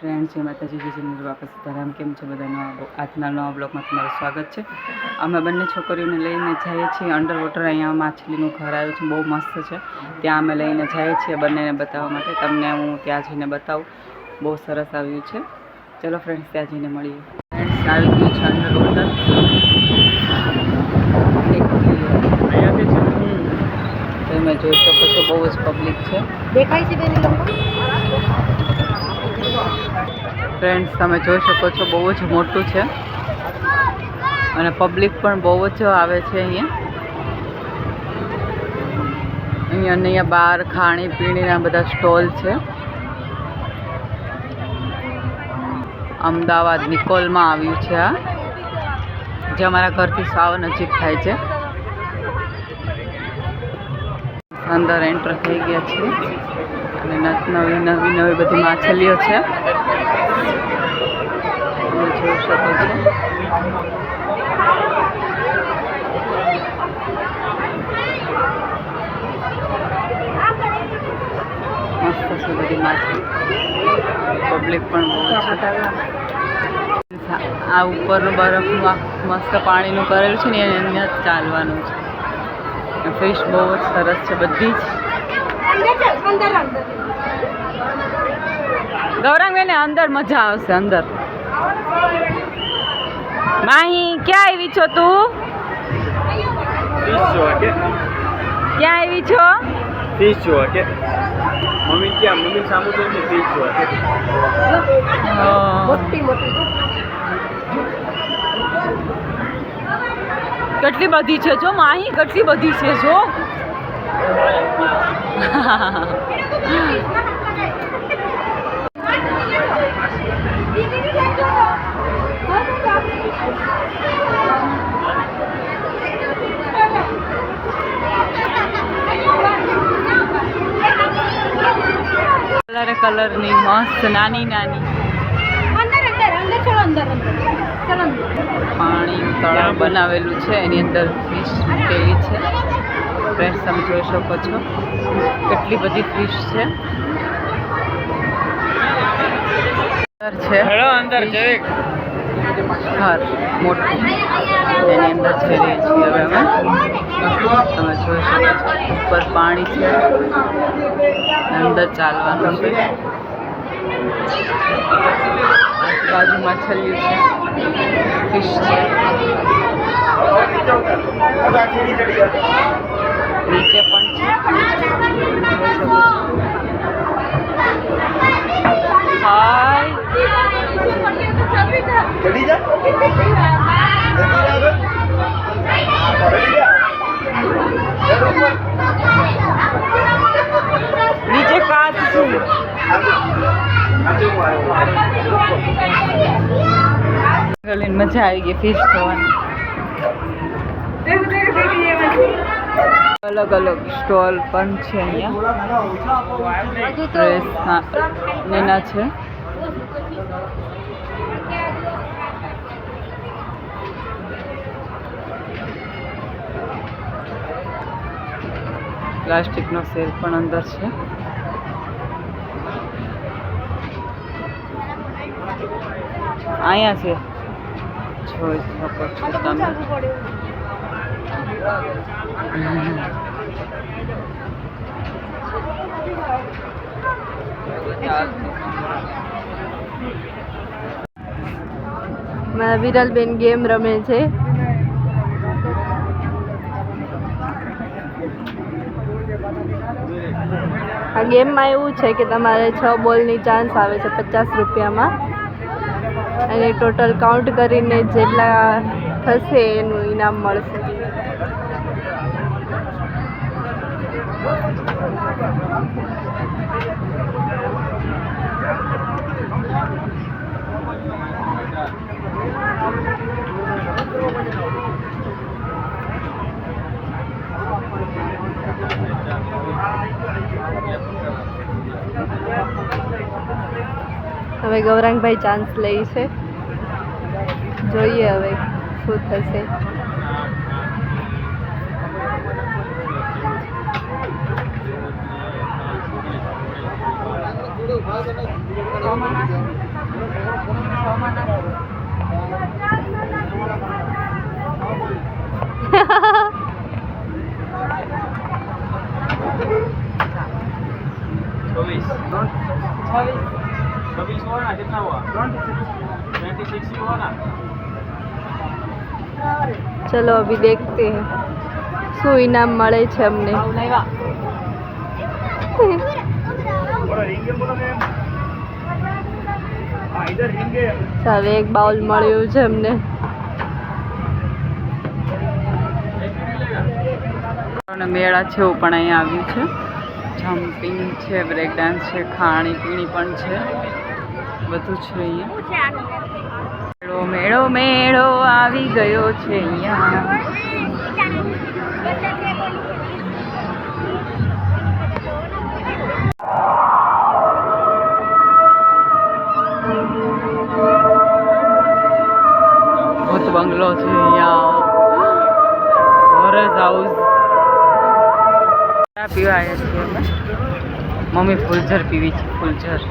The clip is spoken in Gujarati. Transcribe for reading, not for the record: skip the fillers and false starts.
ફ્રેન્ડ્સ, જય માતાજી, જય જિનેન્દ્ર બાપા સીતારામ. કેમ છે બધા? આજના નવા બ્લોગમાં તમારું સ્વાગત છે. અમે બંને છોકરીઓને લઈને જઈએ છીએ અંડર વોટર. અહીંયા માછલીનું ઘર આવ્યું છે, બહુ મસ્ત છે. ત્યાં અમે લઈને જઈએ છીએ બંનેને બતાવવા માટે. તમને હું ત્યાં જઈને બતાવું. બહુ સરસ આવ્યું છે. ચલો ફ્રેન્ડ્સ, ત્યાં જઈને મળીએ. ફ્રેન્ડ્સ, આવી ગયું છે અંડર વોટર. તમે જોઈ શકો છો, બહુ જ પબ્લિક છે. દેખાય છે બેન લોકો. ફ્રેન્ડ્સ, તમે જોઈ શકો છો, બહુ જ મોટું છે અને પબ્લિક પણ બહુ જ આવે છે. અહીંયા બહાર ખાણીપીણીના બધા સ્ટોલ છે. અમદાવાદ નિકોલમાં આવ્યું છે આ, જે અમારા ઘરથી સાવ નજીક થાય છે. અંદર એન્ટર થઈ ગયા છે અને નવી બધી માછલીઓ છે. તમે જોઈ શકો છો. મસ્ત છે બધી માછલી. પબ્લિક પણ બહુ છે. આ ઉપરનું બરફનું મસ્ત પાણીનું કરેલું છે ને, એને જ ચાલવાનું છે. ફિશ બહુ જ સરસ છે બધી જ. ગૌરાંગ એને અંદર મજા આવશે. અંદર માહી, ક્યાં આવી છો તું? ક્યાં આવી છો? ફિશ જોવા કે મમ્મી ક્યાં? મમ્મી સામુ જોઈને ફિશ જોવા કે મોટી મોટી કેટલી બધી છે જો માહી, કેટલી બધી છે જો. કલરની મસ્ત નાની નાની પાણીનું તળાવ બનાવેલું છે. એની અંદર ફિશ મૂકેલી છે. ફ્રેન્ડ્સ, તમે જોઈ શકો છો કેટલી બધી ફિશ છે. અંદર છે ઘર મોટું, એની અંદર જઈ રહીએ છીએ હવે અમે. તમે જોઈ શકો છો ઉપર પાણી છે, અંદર ચાલવાનું છે. આજુબાજુ માછલીઓ છે, ફિશ છે. નીચે પણ છે. હાય, નીચે કાચ છે. મજા આવી ગઈ ફિશ જોવાની. અલગ અલગ સ્ટોલ પણ છે અહીંયા. ડ્રેસના એના છે. પ્લાસ્ટિકનો સેલ પણ અંદર છે. અહીંયા છે, જોઈ શકો છો તમે. મારા વિરલબેન ગેમ રમે છે. આ ગેમમાં એવું છે કે તમારે 6 બોલની ચાન્સ આવે છે 50 રૂપિયામાં, અને ટોટલ કાઉન્ટ કરીને જેટલા થશે એનું ઇનામ મળશે. હવે ગૌરાંગભાઈ ચાન્સ લે છે. જોઈએ હવે શું થશે. छब्बीस हुआ ना, कितना हुआ? 26 ही हुआ ना। चलो अभी देखते हैं શું ઇનામ મળે છે અમને. ચાલો એક બાઉલ મળ્યું છે અમને. અને મેળા છે એવું પણ અહીંયા આવ્યું છે. જમ્પિંગ છે, બ્રેક ડાન્સ છે, ખાણી પીણી પણ છે, બધું છે અહીંયા. મેળો મેળો મેળો આવી ગયો છે અહીંયા. ભૂત બંગલો છે અહીંયા. Horror house. ચા પીવા આવ્યા છીએ અમે. મમ્મી ફૂલઝર પીવી છે, ફૂલઝર.